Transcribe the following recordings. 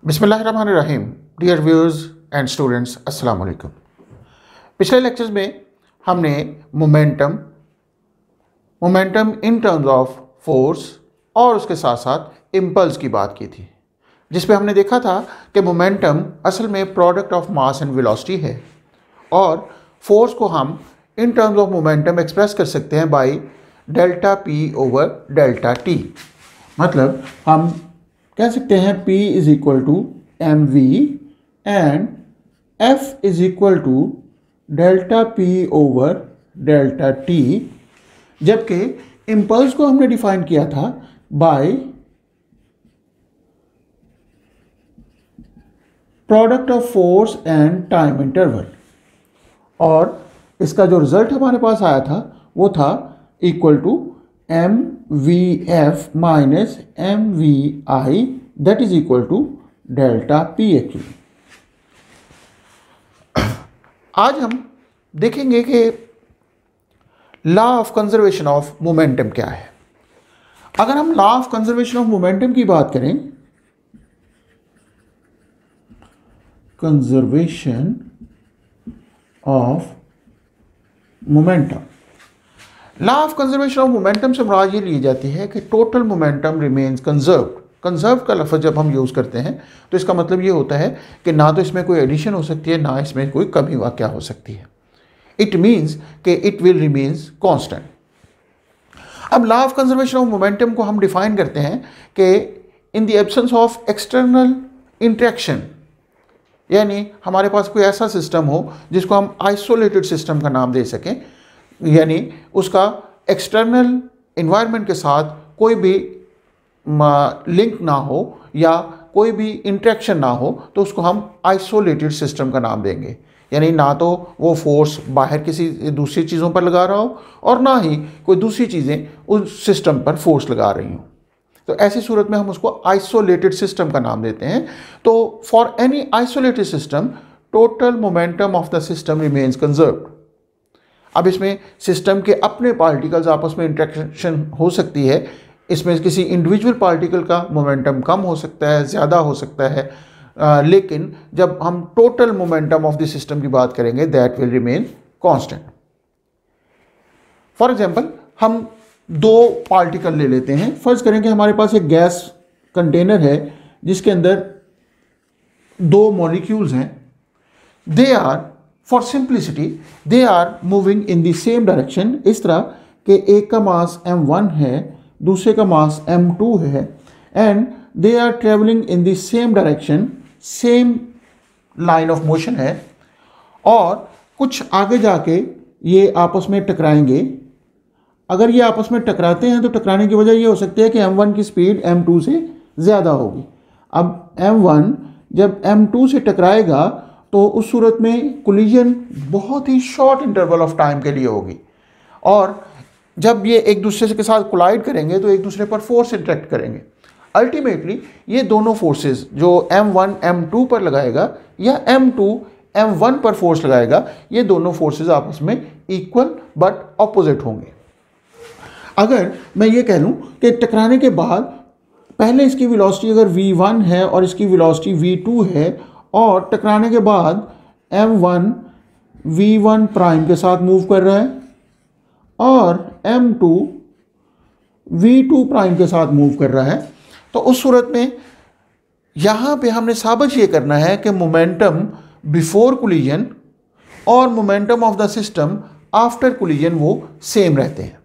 बिस्मिल्लाहिर्रहमानिर्रहीम। Dear viewers and students, अस्सलाम वालेकुम। पिछले लेक्चर्स में हमने momentum in terms of force और उसके साथ साथ इम्पल्स की बात की थी, जिस पे हमने देखा था कि मोमेंटम असल में product of mass and velocity है और फोर्स को हम in terms of momentum express कर सकते हैं by delta P over delta T. मतलब हम कह सकते हैं P is equal to M V and F is equal to delta P over delta T, जबकि इम्पल्स को हमने डिफाइन किया था by product of force and time interval, और इसका जो रिजल्ट हमारे पास आया था वो था equal to M V F minus M V I, that is equal to delta P actually. आज हम देखेंगे कि law of conservation of momentum क्या है। अगर हम law of conservation of momentum की बात करें, conservation of momentum, law of conservation of momentum से मुराद ये ली जाती है कि total momentum remains conserved. Conserve का लफ्ज़ जब हम यूज़ करते हैं तो इसका मतलब ये होता है कि ना तो इसमें कोई एडिशन हो सकती है, ना इसमें कोई कमी वाक़या हो सकती है। इट मीन्स कि इट विल रिमेन्स कांस्टेंट। अब law of conservation of momentum को हम डिफाइन करते हैं कि in the absence of external interaction, यानी हमारे पास कोई ऐसा सिस्टम हो जिसको हम आइसोलेटेड सिस्टम का नाम दे सकें, यानी उसका एक्सटर्नल इन्वायरमेंट के साथ कोई भी लिंक ना हो या कोई भी इंटरेक्शन ना हो, तो उसको हम आइसोलेटेड सिस्टम का नाम देंगे। यानी ना तो वो फोर्स बाहर किसी दूसरी चीज़ों पर लगा रहा हो और ना ही कोई दूसरी चीज़ें उस सिस्टम पर फोर्स लगा रही हों, तो ऐसी सूरत में हम उसको आइसोलेटेड सिस्टम का नाम देते हैं। तो for any isolated system total momentum of the system remains conserved. अब इसमें सिस्टम के अपने पार्टिकल्स आपस में इंटरेक्शन हो सकती है, इसमें किसी इंडिविजुअल पार्टिकल का मोमेंटम कम हो सकता है, ज़्यादा हो सकता है, लेकिन जब हम total momentum of the system की बात करेंगे that will remain constant. For example हम दो पार्टिकल ले लेते हैं। फर्ज करें कि हमारे पास एक गैस कंटेनर है जिसके अंदर दो मॉलिक्यूल्स हैं। They are, for simplicity, they are moving in the same direction. इस तरह कि एक का मास m1 है, दूसरे का मास m2 है, and they are travelling in the same direction, same line of motion है, और कुछ आगे जाके ये आपस में टकराएंगे। अगर ये आपस में टकराते हैं तो टकराने की वजह ये हो सकती है कि m1 की स्पीड m2 से ज़्यादा होगी। अब m1 जब m2 से टकराएगा तो उस सूरत में कोलिजन बहुत ही शॉर्ट इंटरवल ऑफ टाइम के लिए होगी, और जब ये एक दूसरे के साथ कोलाइड करेंगे तो एक दूसरे पर फोर्स इंटरेक्ट करेंगे। अल्टीमेटली ये दोनों फोर्सेस जो m1 m2 पर लगाएगा या m2 m1 पर फोर्स लगाएगा, ये दोनों फोर्सेस आपस में इक्वल बट ऑपोजिट होंगे। अगर मैं ये कह लूँ कि टकराने के बाद पहले इसकी वेलोसिटी अगर v1 है और इसकी वेलोसिटी v2 है, और टकराने के बाद m1 v1 प्राइम के साथ मूव कर रहा है और m2 v2 प्राइम के साथ मूव कर रहा है, तो उस सूरत में यहाँ पे हमने साबित ये करना है कि मोमेंटम बिफोर कोलिजन और momentum of the system after collision वो सेम रहते हैं।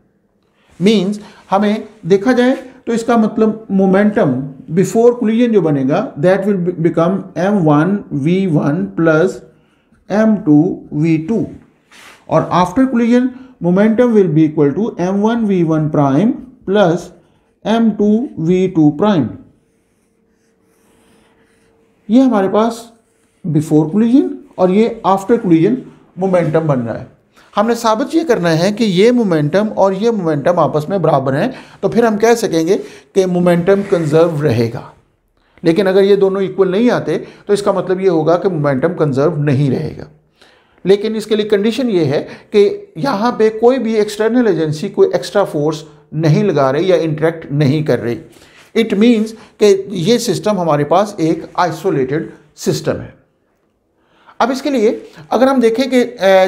मीन्स हमें देखा जाए तो इसका मतलब मोमेंटम बिफोर कोलिजन जो बनेगा that will become m1 v1 plus m2 v2, और after collision momentum will be equal to m1 v1 prime plus m2 v2 prime. ये हमारे पास बिफोर कोलिजन और ये आफ्टर कोलिजन मोमेंटम बन रहा है। हमने साबित ये करना है कि ये मोमेंटम और ये मोमेंटम आपस में बराबर हैं, तो फिर हम कह सकेंगे कि मोमेंटम कंजर्व रहेगा। लेकिन अगर ये दोनों इक्वल नहीं आते तो इसका मतलब ये होगा कि मोमेंटम कंजर्व नहीं रहेगा। लेकिन इसके लिए कंडीशन ये है कि यहाँ पे कोई भी एक्सटर्नल एजेंसी कोई एक्स्ट्रा फोर्स नहीं लगा रही या इंटरेक्ट नहीं कर रही। इट मीन्स कि ये सिस्टम हमारे पास एक आइसोलेटेड सिस्टम है। अब इसके लिए अगर हम देखें कि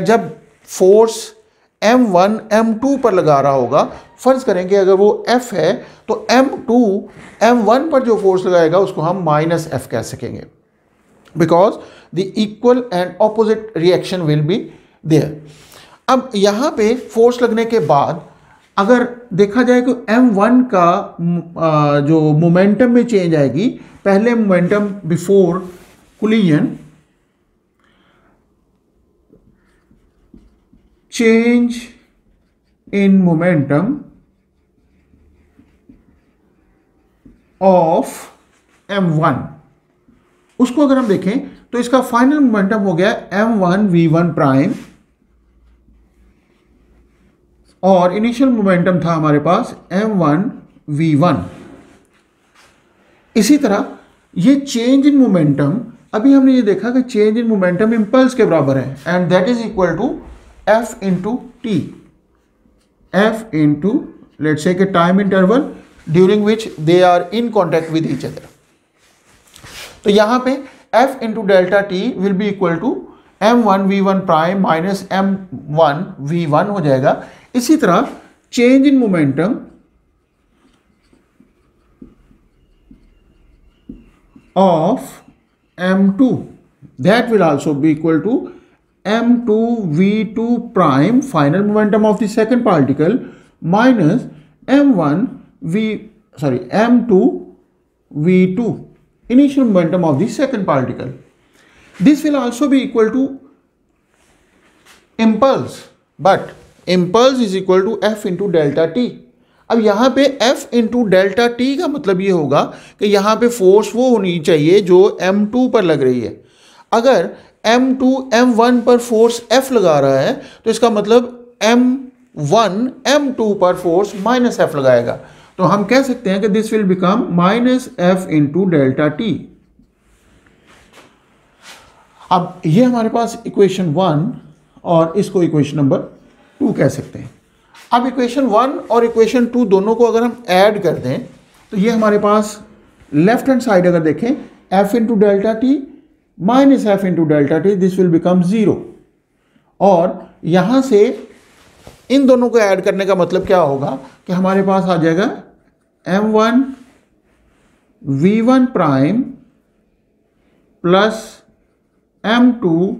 जब फोर्स M1 M2 पर लगा रहा होगा, फर्ज करें कि अगर वो F है तो M2 M1 पर जो फोर्स लगाएगा उसको हम -F कह सकेंगे, because the equal and opposite reaction will be there. अब यहाँ पे फोर्स लगने के बाद अगर देखा जाए तो M1 का जो मोमेंटम में चेंज आएगी, पहले momentum before collision, change in momentum of M1, उसको अगर हम देखें तो इसका फाइनल मोमेंटम हो गया M1 V1 प्राइम, और इनिशियल मोमेंटम था हमारे पास M1 V1। इसी तरह ये चेंज इन मोमेंटम, अभी हमने ये देखा कि चेंज इन मोमेंटम इंपल्स के बराबर है, and that is equal to F into T, F into let's say time interval during which they are in contact with each other. तो यहां पे F into delta T will be equal to M1 V1 prime minus M1 V1 हो जाएगा। इसी तरह change in momentum of M2, that will also be equal to M2 V2 prime, final momentum of the second particle, minus M2 V2, initial momentum of the second particle. This will also be equal to impulse, but impulse is equal to F into delta t। अब यहाँ पे F into delta T का मतलब ये होगा कि यहाँ पे फोर्स वो होनी चाहिए जो M2 पर लग रही है। अगर M2 M1 पर फोर्स F लगा रहा है तो इसका मतलब M1 M2 पर फोर्स -F लगाएगा, तो हम कह सकते हैं कि this will become -F into delta T. अब ये हमारे पास इक्वेशन 1 और इसको इक्वेशन नंबर 2 कह सकते हैं। अब इक्वेशन 1 और इक्वेशन 2 दोनों को अगर हम ऐड कर दें तो ये हमारे पास लेफ्ट हैंड साइड अगर देखें F into delta T minus F into delta T, this will become 0, और यहां से इन दोनों को ऐड करने का मतलब क्या होगा कि हमारे पास आ जाएगा M1 V1 prime plus M2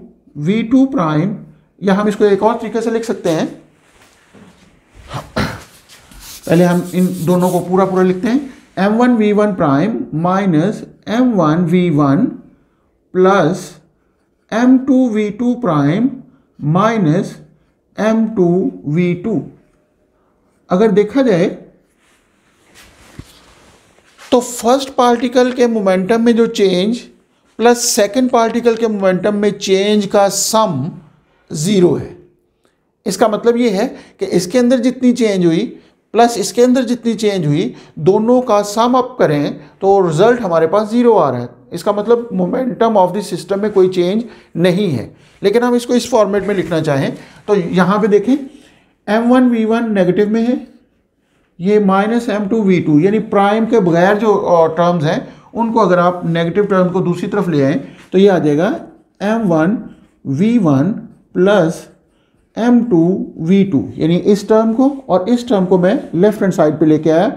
V2 prime, या हम इसको एक और तरीके से लिख सकते हैं, पहले हम इन दोनों को पूरा पूरा लिखते हैं, M1 V1 prime minus M1 V1 plus M2 V2 prime minus M2 V2। अगर देखा जाए तो फर्स्ट पार्टिकल के मोमेंटम में जो चेंज प्लस सेकंड पार्टिकल के मोमेंटम में चेंज का सम 0 है। इसका मतलब ये है कि इसके अंदर जितनी चेंज हुई प्लस इसके अंदर जितनी चेंज हुई, दोनों का सम अप करें तो रिजल्ट हमारे पास 0 आ रहा है। इसका मतलब मोमेंटम ऑफ द सिस्टम में कोई चेंज नहीं है। लेकिन हम इसको इस फॉर्मेट में लिखना चाहें तो यहाँ पे देखें M1 V1 नेगेटिव में है, ये माइनस M2 V2, यानी प्राइम के बगैर जो टर्म्स हैं उनको अगर आप नेगेटिव टर्म को दूसरी तरफ ले आएँ तो ये आ जाएगा M1 V1 plus M2 V2, यानी इस टर्म को और इस टर्म को मैं लेफ्ट हैंड साइड पे लेके आया,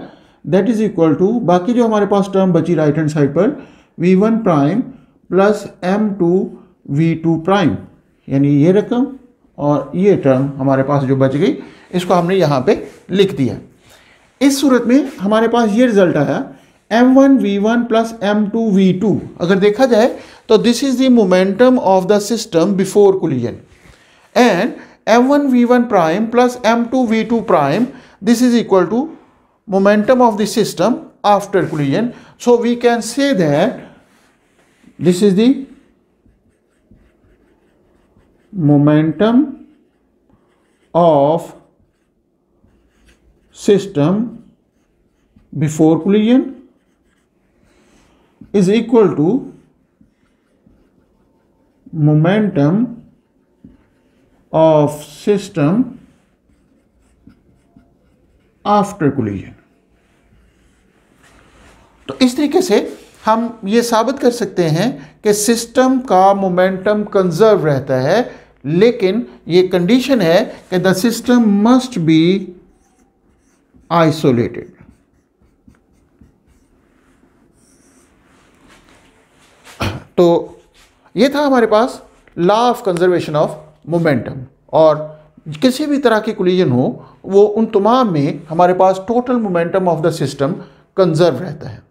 दैट इज इक्वल टू बाकी जो हमारे पास टर्म बची राइट हैंड साइड पर V1 prime plus M2 V2 prime, यानी ये रकम और ये टर्म हमारे पास जो बच गई इसको हमने यहाँ पे लिख दिया। इस सूरत में हमारे पास ये रिजल्ट आया M1 V1 plus M2 V2। अगर देखा जाए तो this is the momentum of the system before collision, and M1 V1 prime plus M2 V2 prime, this is equal to momentum of the system after collision. So we can say that this is the momentum of system before collision is equal to momentum of system after collision। तो इस तरीके से हम ये साबित कर सकते हैं कि सिस्टम का मोमेंटम कंजर्व रहता है, लेकिन ये कंडीशन है कि the system must be isolated. तो ये था हमारे पास law of conservation of momentum, और किसी भी तरह की कोलिजन हो वो उन तमाम में हमारे पास total momentum of the system conserve रहता है।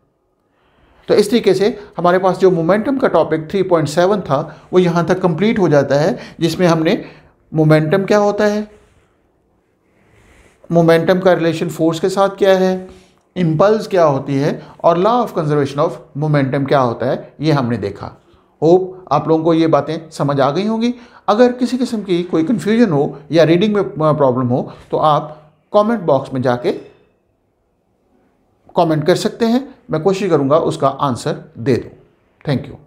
तो इस तरीके से हमारे पास जो मोमेंटम का टॉपिक 3.7 था वो यहाँ तक कंप्लीट हो जाता है, जिसमें हमने मोमेंटम क्या होता है, मोमेंटम का रिलेशन फोर्स के साथ क्या है, इम्पल्स क्या होती है, और law of conservation of momentum क्या होता है, ये हमने देखा। होप आप लोगों को ये बातें समझ आ गई होंगी। अगर किसी किस्म की कोई कन्फ्यूजन हो या रीडिंग में प्रॉब्लम हो तो आप कमेंट बॉक्स में जाके कमेंट कर सकते हैं, मैं कोशिश करूँगा उसका आंसर दे दूँ। Thank you.